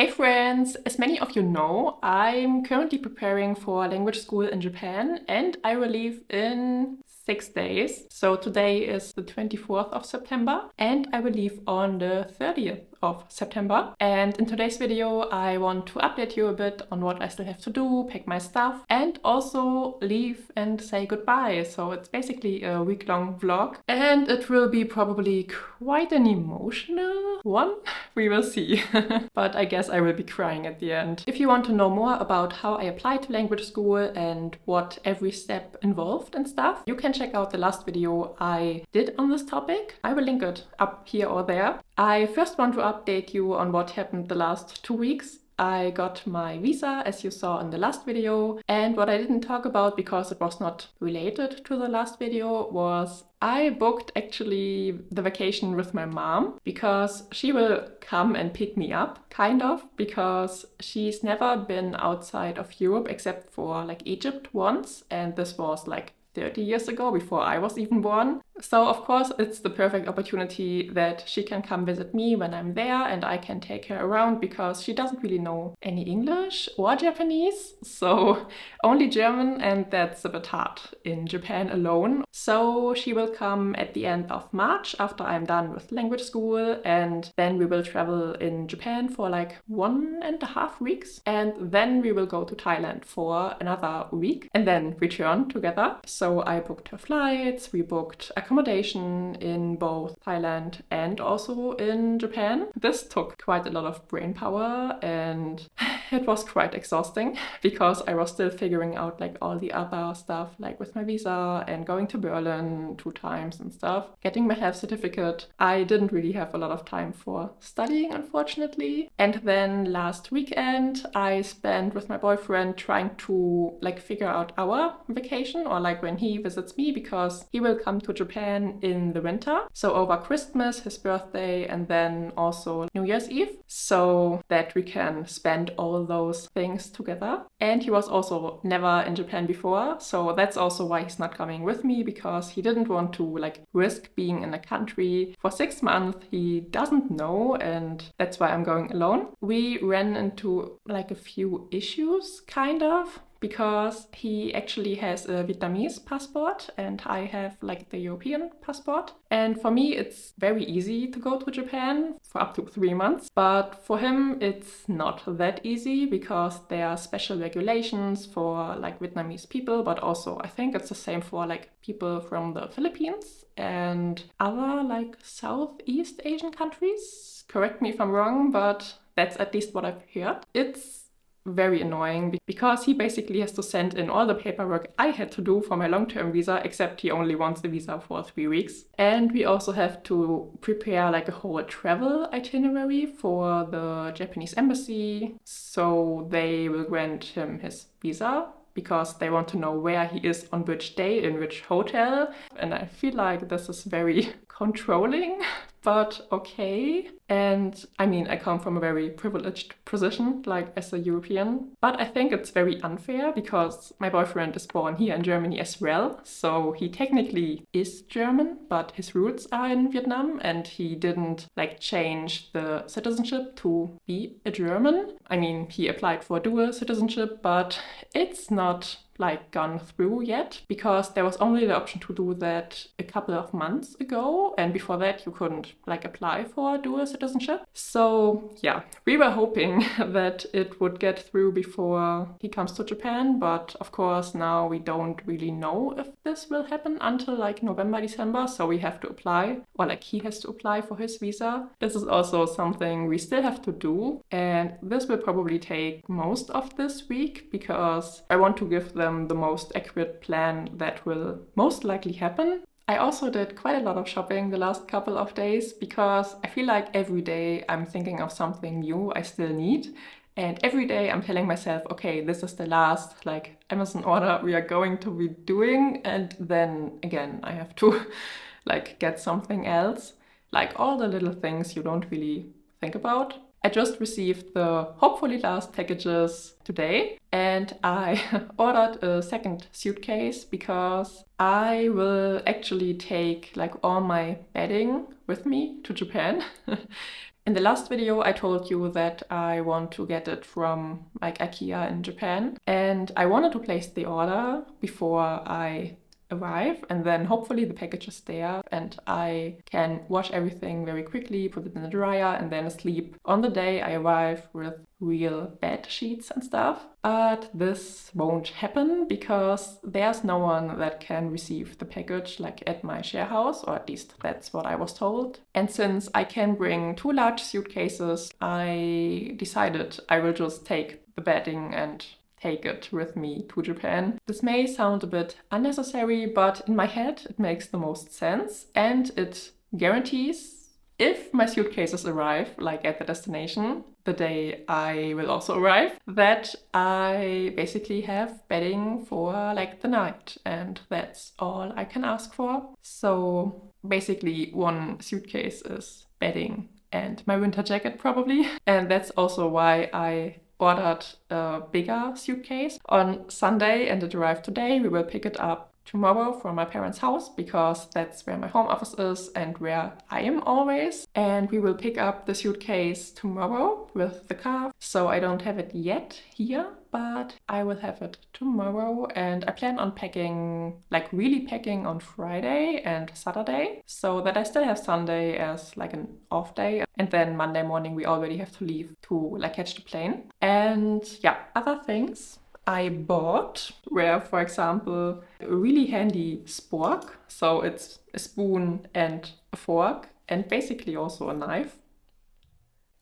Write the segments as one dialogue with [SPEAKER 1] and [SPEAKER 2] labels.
[SPEAKER 1] Hey friends! As many of you know, I'm currently preparing for language school in Japan and I will leave in 6 days. So today is the 24th of September and I will leave on the 30th of September. And in today's video, I want to update you a bit on what I still have to do, pack my stuff, and also leave and say goodbye. So it's basically a week-long vlog and it will be probably quite an emotional one. We will see. But I guess I will be crying at the end. If you want to know more about how I applied to language school and what every step involved and stuff, you can check out the last video I did on this topic. I will link it up here or there. I first want to update you on what happened the last 2 weeks. I got my visa, as you saw in the last video, and what I didn't talk about because it was not related to the last video was I booked actually the vacation with my mom because she will come and pick me up, kind of, because she's never been outside of Europe except for like Egypt once, and this was like 30 years ago, before I was even born. So of course it's the perfect opportunity that she can come visit me when I'm there and I can take her around because she doesn't really know any English or Japanese, so only German, and that's a bit hard in Japan alone. So she will come at the end of March after I'm done with language school, and then we will travel in Japan for like 1.5 weeks, and then we will go to Thailand for another week and then return together. So I booked her flights, we booked accommodation in both Thailand and also in Japan. This took quite a lot of brain power and it was quite exhausting because I was still figuring out like all the other stuff, like with my visa and going to Berlin 2 times and stuff, getting my health certificate. I didn't really have a lot of time for studying, unfortunately. And then last weekend I spent with my boyfriend trying to like figure out our vacation, or like when he visits me, because he will come to Japan in the winter. So over Christmas, his birthday, and then also New Year's Eve, so that we can spend all those things together. And he was also never in Japan before, so that's also why he's not coming with me, because he didn't want to like risk being in a country for 6 months he doesn't know, and that's why I'm going alone. We ran into like a few issues, kind of, because he actually has a Vietnamese passport and I have like the European passport. And for me, it's very easy to go to Japan for up to 3 months. But for him, it's not that easy because there are special regulations for like Vietnamese people, but also I think it's the same for like people from the Philippines and other like Southeast Asian countries. Correct me if I'm wrong, but that's at least what I've heard. It's very annoying because he basically has to send in all the paperwork I had to do for my long-term visa, except he only wants the visa for 3 weeks. And we also have to prepare like a whole travel itinerary for the Japanese embassy, so they will grant him his visa because they want to know where he is on which day in which hotel. And I feel like this is very controlling, but okay. And I mean, I come from a very privileged position, like as a European, but I think it's very unfair because my boyfriend is born here in Germany as well. So he technically is German, but his roots are in Vietnam and he didn't like change the citizenship to be a German. I mean, he applied for dual citizenship, but it's not like gone through yet because there was only the option to do that a couple of months ago, and before that you couldn't like apply for dual citizenship. So yeah, we were hoping that it would get through before he comes to Japan, but of course now we don't really know if this will happen until like November, December, so we have to apply, or like he has to apply for his visa. This is also something we still have to do, and this will probably take most of this week because I want to give them the most accurate plan that will most likely happen. I also did quite a lot of shopping the last couple of days because I feel like every day I'm thinking of something new I still need. And every day I'm telling myself, okay, this is the last like Amazon order we are going to be doing. And then again, I have to like get something else. Like all the little things you don't really think about. I just received the hopefully last packages today, and I ordered a second suitcase because I will actually take like all my bedding with me to Japan. In the last video, I told you that I want to get it from like IKEA in Japan, and I wanted to place the order before I arrive, and then hopefully the package is there and I can wash everything very quickly, put it in the dryer, and then sleep on the day I arrive with real bed sheets and stuff. But this won't happen because there's no one that can receive the package like at my share house, or at least that's what I was told. And since I can bring 2 large suitcases, I decided I will just take the bedding and take it with me to Japan. This may sound a bit unnecessary, but in my head it makes the most sense, and it guarantees if my suitcases arrive like at the destination the day I will also arrive, that I basically have bedding for like the night, and that's all I can ask for. So basically 1 suitcase is bedding and my winter jacket probably, and that's also why I ordered a bigger suitcase on Sunday and it arrived today. We will pick it up tomorrow from my parents' house because that's where my home office is and where I am always. And we will pick up the suitcase tomorrow with the car. So I don't have it yet here, but I will have it tomorrow, and I plan on packing, like really packing on Friday and Saturday, so that I still have Sunday as like an off day, and then Monday morning we already have to leave to like catch the plane. And yeah, other things I bought were, for example, a really handy spork. So it's a spoon and a fork and basically also a knife.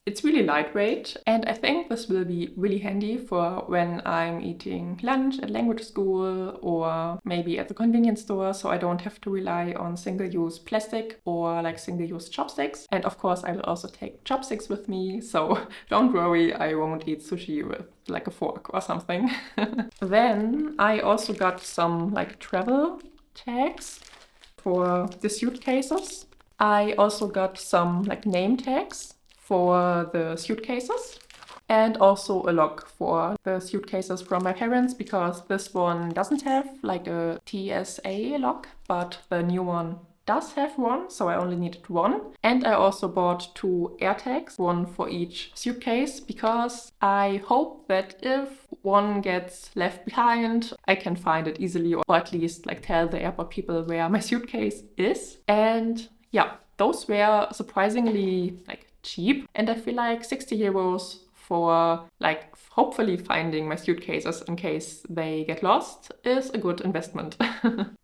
[SPEAKER 1] It's really lightweight, and I think this will be really handy for when I'm eating lunch at language school or maybe at the convenience store, so I don't have to rely on single-use plastic or like single-use chopsticks. And of course I will also take chopsticks with me, so don't worry, I won't eat sushi with like a fork or something. Then I also got some like travel tags for the suitcases. I also got some like name tags for the suitcases, and also a lock for the suitcases from my parents, because this one doesn't have like a TSA lock, but the new one does have one, so I only needed 1. And I also bought 2 AirTags, 1 for each suitcase, because I hope that if one gets left behind, I can find it easily, or at least like tell the airport people where my suitcase is. And yeah, those were surprisingly like cheap, and I feel like 60 euros for like hopefully finding my suitcases in case they get lost is a good investment.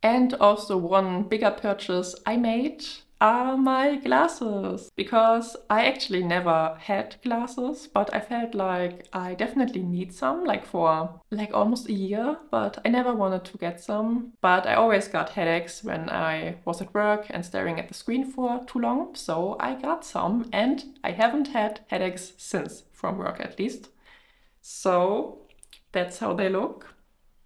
[SPEAKER 1] And also one bigger purchase I made are my glasses, because I actually never had glasses, but I felt like I definitely need some, like for like almost a year, but I never wanted to get some. But I always got headaches when I was at work and staring at the screen for too long, so I got some, and I haven't had headaches since, from work at least. So that's how they look.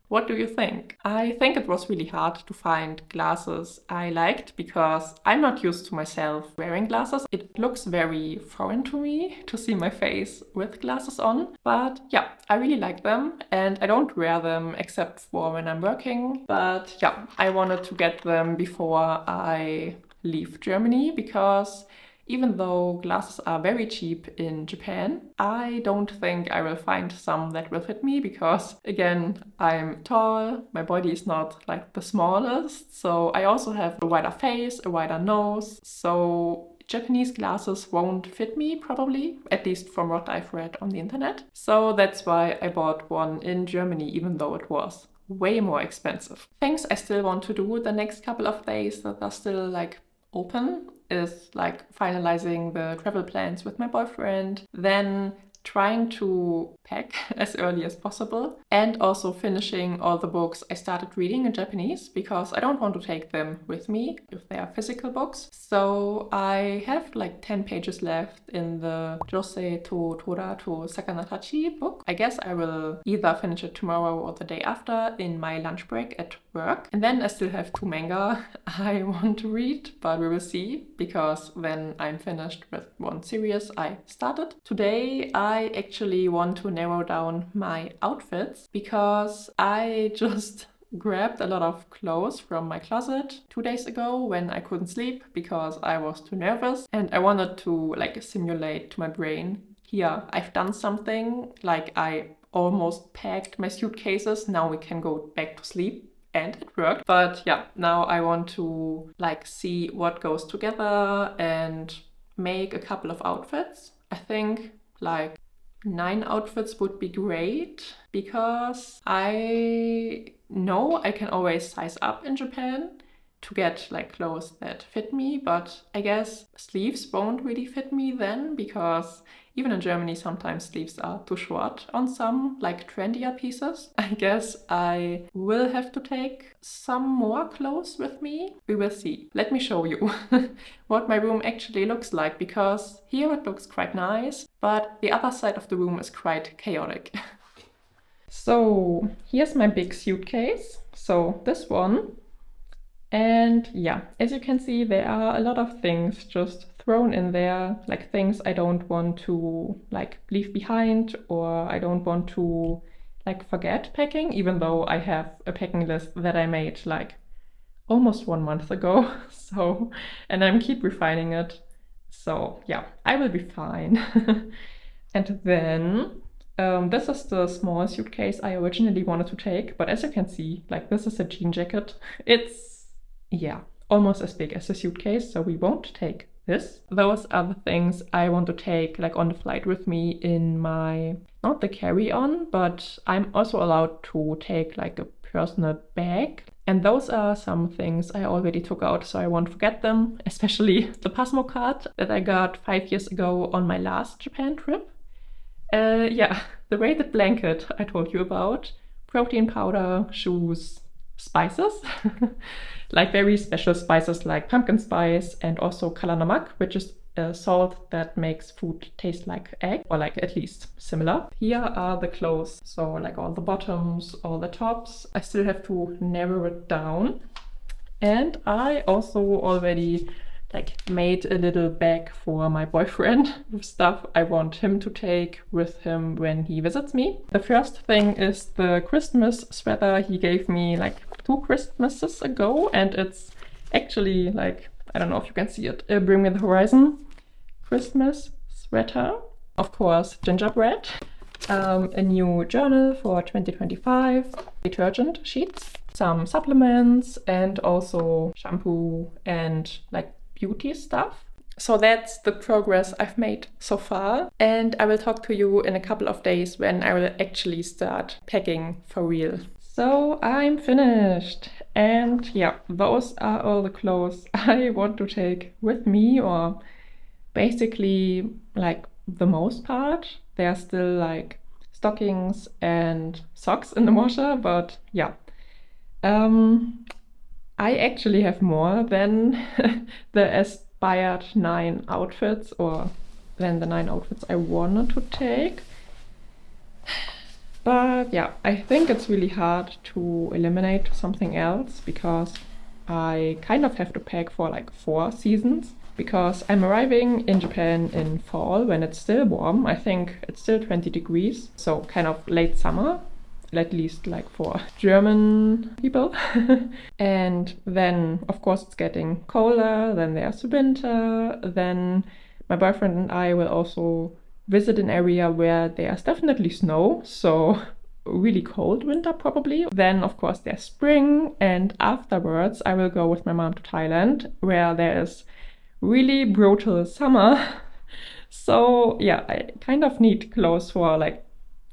[SPEAKER 1] What do you think? I think it was really hard to find glasses I liked, because I'm not used to myself wearing glasses. It looks very foreign to me to see my face with glasses on. But yeah, I really like them, and I don't wear them except for when I'm working. But yeah, I wanted to get them before I leave Germany, because even though glasses are very cheap in Japan, I don't think I will find some that will fit me, because again, I'm tall, my body is not like the smallest, so I also have a wider face, a wider nose, so Japanese glasses won't fit me probably, at least from what I've read on the internet. So that's why I bought one in Germany, even though it was way more expensive. Things I still want to do the next couple of days that are still like open is like finalizing the travel plans with my boyfriend, then trying to pack as early as possible and also finishing all the books I started reading in Japanese because I don't want to take them with me if they are physical books. So I have like 10 pages left in the Josei to Tora to Sakanatachi book. I guess I will either finish it tomorrow or the day after in my lunch break at work. And then I still have 2 manga I want to read, but we will see because then I'm finished with one series I started. Today I actually want to narrow down my outfits because I just grabbed a lot of clothes from my closet 2 days ago when I couldn't sleep because I was too nervous, and I wanted to like simulate to my brain, here, I've done something, like I almost packed my suitcases, now we can go back to sleep. And it worked. But yeah, now I want to like see what goes together and make a couple of outfits. I think like 9 outfits would be great because I know I can always size up in Japan to get like clothes that fit me, but I guess sleeves won't really fit me then because even in Germany sometimes sleeves are too short on some like trendier pieces. I guess I will have to take some more clothes with me. We will see. Let me show you what my room actually looks like because here it looks quite nice, but the other side of the room is quite chaotic. So here's my big suitcase. So this one. And yeah, as you can see, there are a lot of things just thrown in there, like things I don't want to like leave behind or I don't want to like forget packing, even though I have a packing list that I made like almost 1 month ago. So, and I'm keep refining it. So yeah, I will be fine. And then this is the small suitcase I originally wanted to take, but as you can see, like this is a jean jacket. It's yeah, almost as big as a suitcase, so we won't take this. Those are the things I want to take like on the flight with me in my, not the carry-on, but I'm also allowed to take like a personal bag. And those are some things I already took out, so I won't forget them, especially the Pasmo card that I got 5 years ago on my last Japan trip. Yeah, the weighted blanket I told you about, protein powder, shoes, spices, like very special spices like pumpkin spice and also kalanamak, which is a salt that makes food taste like egg, or like at least similar. Here are the clothes, so like all the bottoms, all the tops. I still have to narrow it down. And I also already like made a little bag for my boyfriend with stuff I want him to take with him when he visits me. The first thing is the Christmas sweater he gave me like 2 Christmases ago, and it's actually like, I don't know if you can see it, Bring Me the Horizon Christmas sweater. Of course, gingerbread, a new journal for 2025, detergent sheets, some supplements, and also shampoo and like beauty stuff. So that's the progress I've made so far, and I will talk to you in a couple of days when I will actually start packing for real. So I'm finished, and yeah, those are all the clothes I want to take with me, or basically like the most part. There are still like stockings and socks in the washer, but yeah. I actually have more than the aspired 9 outfits, or than the 9 outfits I wanted to take. But yeah, I think it's really hard to eliminate something else because I kind of have to pack for like 4 seasons. Because I'm arriving in Japan in fall when it's still warm. I think it's still 20 degrees, so kind of late summer. At least like for German people. And then of course it's getting colder, then there's winter, then my boyfriend and I will also visit an area where there's definitely snow, so really cold winter probably. Then of course there's spring, and afterwards I will go with my mom to Thailand where there is really brutal summer. So yeah, I kind of need clothes for like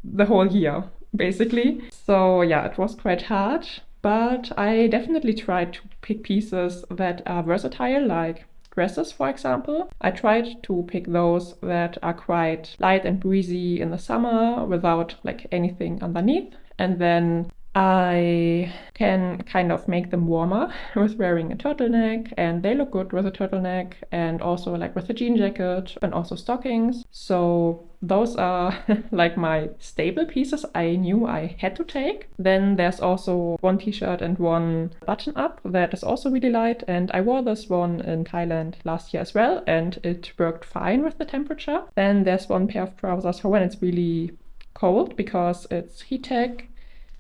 [SPEAKER 1] the whole year, basically. So yeah, it was quite hard, but I definitely tried to pick pieces that are versatile, like dresses, for example. I tried to pick those that are quite light and breezy in the summer without like anything underneath. And then I can kind of make them warmer with wearing a turtleneck, and they look good with a turtleneck and also like with a jean jacket and also stockings. So those are like my staple pieces I knew I had to take. Then there's also one t-shirt and one button up that is also really light, and I wore this one in Thailand last year as well, and it worked fine with the temperature. Then there's one pair of trousers for when it's really cold because it's heat tech.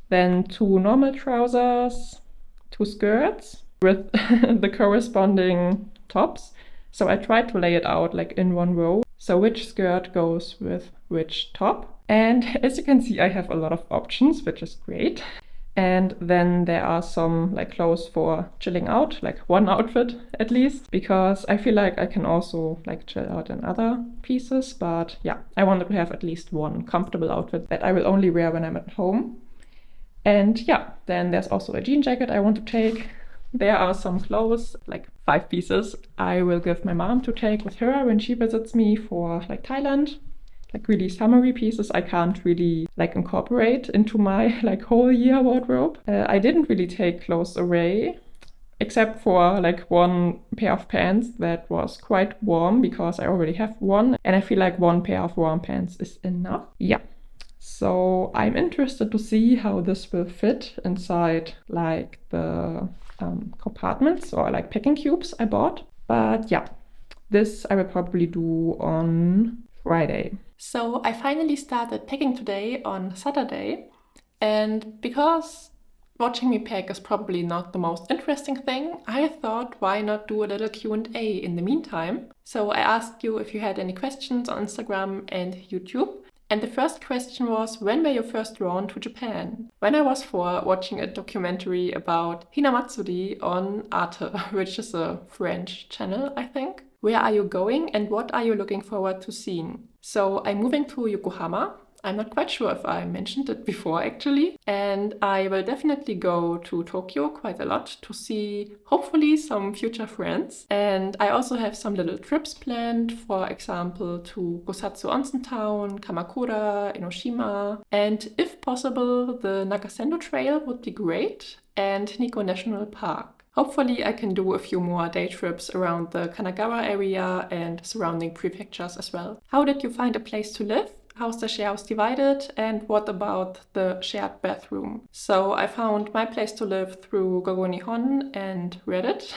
[SPEAKER 1] Then 2 normal trousers, 2 skirts with the corresponding tops. So I tried to lay it out like in one row. So which skirt goes with which top. And as you can see, I have a lot of options, which is great. And then there are some like clothes for chilling out, like one outfit at least, because I feel like I can also like chill out in other pieces. But yeah, I wanted to have at least one comfortable outfit that I will only wear when I'm at home. And yeah, then there's also a jean jacket I want to take. There are some clothes, like 5 pieces, I will give my mom to take with her when she visits me for like Thailand. Like really summery pieces I can't really like incorporate into my like whole year wardrobe. I didn't really take clothes away, except for like one pair of pants that was quite warm because I already have one. And I feel like one pair of warm pants is enough. Yeah. So I'm interested to see how this will fit inside like the compartments or like packing cubes I bought. But yeah, this I will probably do on Friday. So I finally started packing today on Saturday, and because watching me pack is probably not the most interesting thing, I thought why not do a little Q&A in the meantime. So I asked you if you had any questions on Instagram and YouTube. And the first question was, when were you first drawn to Japan? When I was 4, watching a documentary about Hinamatsuri on Arte, which is a French channel, I think. Where are you going and what are you looking forward to seeing? So I'm moving to Yokohama. I'm not quite sure if I mentioned it before actually. And I will definitely go to Tokyo quite a lot to see hopefully some future friends. And I also have some little trips planned, for example, to Gosatsu Onsen Town, Kamakura, Enoshima. And if possible, the Nakasendo Trail would be great, and Nikko National Park. Hopefully I can do a few more day trips around the Kanagawa area and surrounding prefectures as well. How did you find a place to live? How's the share house divided? And what about the shared bathroom? So I found my place to live through GoGoNihon and Reddit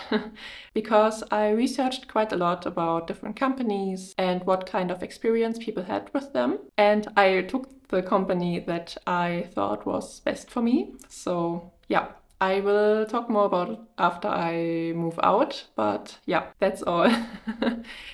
[SPEAKER 1] because I researched quite a lot about different companies and what kind of experience people had with them. And I took the company that I thought was best for me. So yeah. I will talk more about it after I move out, but yeah, that's all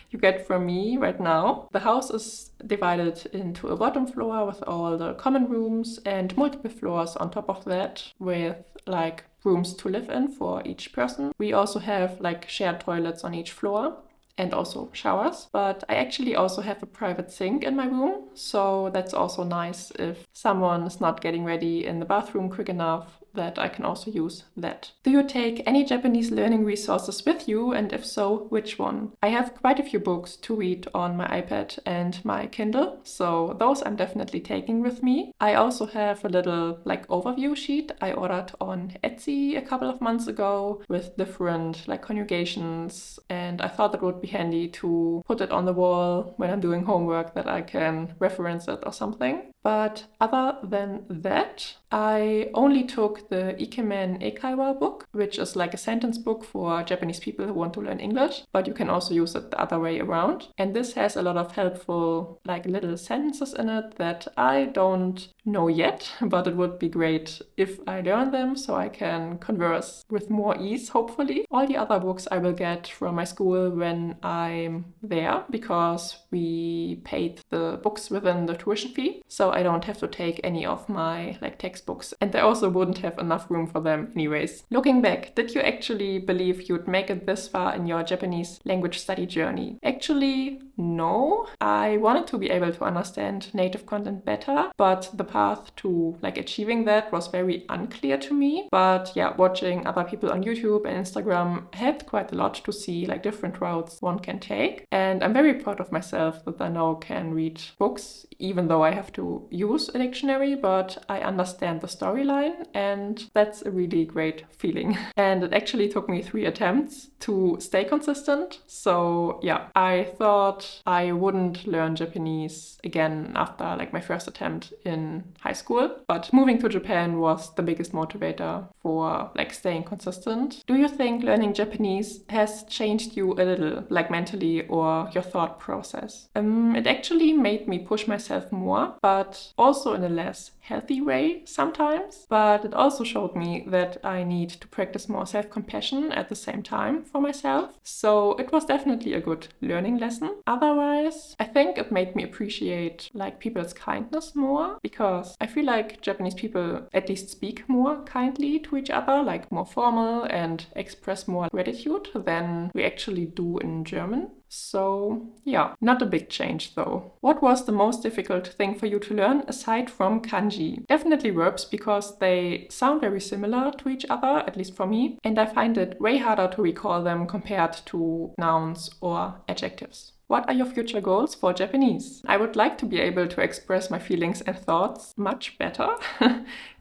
[SPEAKER 1] you get from me right now. The house is divided into a bottom floor with all the common rooms and multiple floors on top of that with like rooms to live in for each person. We also have like shared toilets on each floor and also showers, but I actually also have a private sink in my room, so that's also nice if someone is not getting ready in the bathroom quick enough, that I can also use that. Do you take any Japanese learning resources with you, and if so, which one? I have quite a few books to read on my iPad and my Kindle, so those I'm definitely taking with me. I also have a little like overview sheet I ordered on Etsy a couple of months ago with different like conjugations, and I thought it would be handy to put it on the wall when I'm doing homework that I can reference it or something. But other than that, I only took the Ikemen Eikaiwa book, which is like a sentence book for Japanese people who want to learn English, but you can also use it the other way around. And this has a lot of helpful like little sentences in it that I don't know yet, but it would be great if I learn them so I can converse with more ease, hopefully. All the other books I will get from my school when I'm there, because we paid the books within the tuition fee, so I don't have to take any of my like textbooks, and I also wouldn't have have enough room for them anyways. Looking back, did you actually believe you'd make it this far in your Japanese language study journey? Actually, no. I wanted to be able to understand native content better, but the path to achieving that was very unclear to me. But yeah, watching other people on YouTube and Instagram helped quite a lot to see different routes one can take. And I'm very proud of myself that I now can read books, even though I have to use a dictionary, but I understand the storyline, and that's a really great feeling. And it actually took me 3 attempts to stay consistent. So yeah, I thought I wouldn't learn Japanese again after my first attempt in high school, but moving to Japan was the biggest motivator for staying consistent. Do you think learning Japanese has changed you a little, mentally, or your thought process? It actually made me push myself more, but also in a less healthy way sometimes. But it also showed me that I need to practice more self-compassion at the same time for myself. So it was definitely a good learning lesson. Otherwise, I think it made me appreciate people's kindness more, because I feel like Japanese people at least speak more kindly to each other, more formal, and express more gratitude than we actually do in German. So yeah, not a big change though. What was the most difficult thing for you to learn aside from kanji? Definitely verbs, because they sound very similar to each other, at least for me, and I find it way harder to recall them compared to nouns or adjectives. What are your future goals for Japanese? I would like to be able to express my feelings and thoughts much better,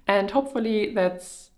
[SPEAKER 1] and hopefully that's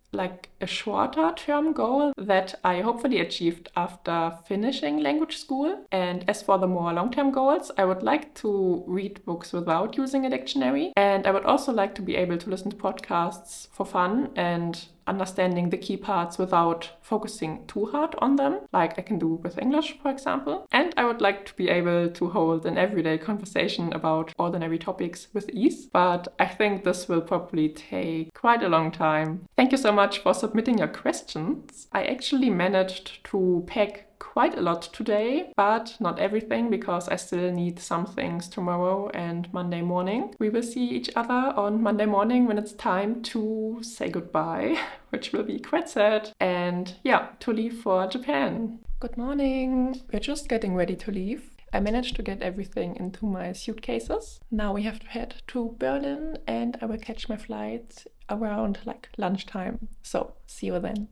[SPEAKER 1] a shorter term goal that I hopefully achieved after finishing language school. And as for the more long-term goals, I would like to read books without using a dictionary, and I would also like to be able to listen to podcasts for fun and understanding the key parts without focusing too hard on them, like I can do with English, for example. And I would like to be able to hold an everyday conversation about ordinary topics with ease, but I think this will probably take quite a long time. Thank you so much for submitting your questions. I actually managed to pack quite a lot today, but not everything, because I still need some things tomorrow and Monday morning. We will see each other on Monday morning when it's time to say goodbye, which will be quite sad, and yeah, to leave for Japan. Good morning! We're just getting ready to leave. I managed to get everything into my suitcases. Now we have to head to Berlin, and I will catch my flight around lunchtime. So see you then.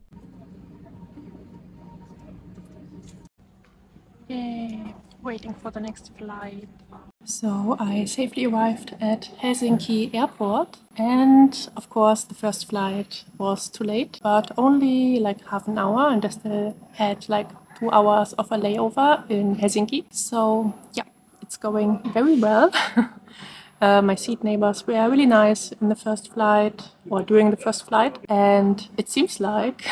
[SPEAKER 1] Yay, waiting for the next flight. So I safely arrived at Helsinki airport, and of course the first flight was too late, but only half an hour, and I still had 2 hours of a layover in Helsinki. So yeah, it's going very well. My seat neighbors were really nice in the first flight, or during the first flight, and it seems like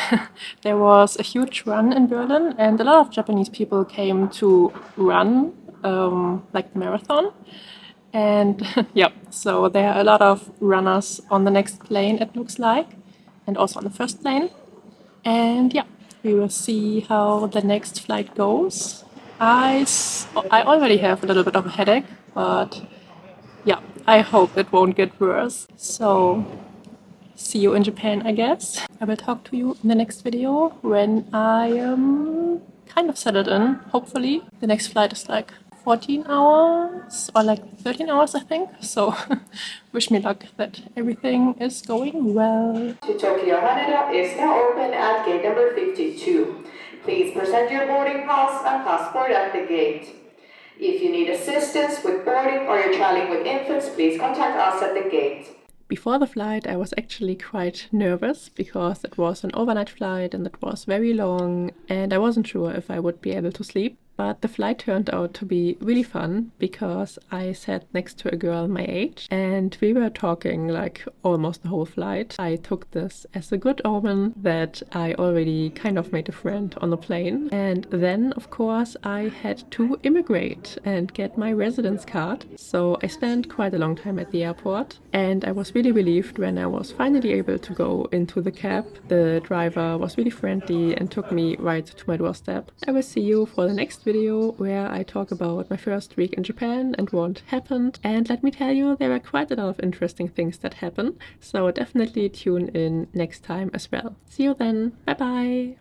[SPEAKER 1] there was a huge run in Berlin, and a lot of Japanese people came to run the marathon. And yeah, so there are a lot of runners on the next plane, it looks like, and also on the first plane. And yeah, we will see how the next flight goes. I already have a little bit of a headache, but yeah, I hope it won't get worse. So see you in Japan, I guess. I will talk to you in the next video when I am kind of settled in, hopefully. The next flight is 14 hours or 13 hours, I think. So wish me luck that everything is going well.
[SPEAKER 2] To Tokyo Haneda is now open at gate number 52. Please present your boarding pass and passport at the gate. If you need assistance with boarding or you're traveling with infants, please contact us at the gate.
[SPEAKER 1] Before the flight, I was actually quite nervous because it was an overnight flight and it was very long, and I wasn't sure if I would be able to sleep. But the flight turned out to be really fun because I sat next to a girl my age and we were talking almost the whole flight. I took this as a good omen that I already kind of made a friend on the plane. And then, of course, I had to immigrate and get my residence card. So I spent quite a long time at the airport, and I was really relieved when I was finally able to go into the cab. The driver was really friendly and took me right to my doorstep. I will see you for the next next video where I talk about my first week in Japan and what happened. And let me tell you, there were quite a lot of interesting things that happened. So definitely tune in next time as well. See you then. Bye bye.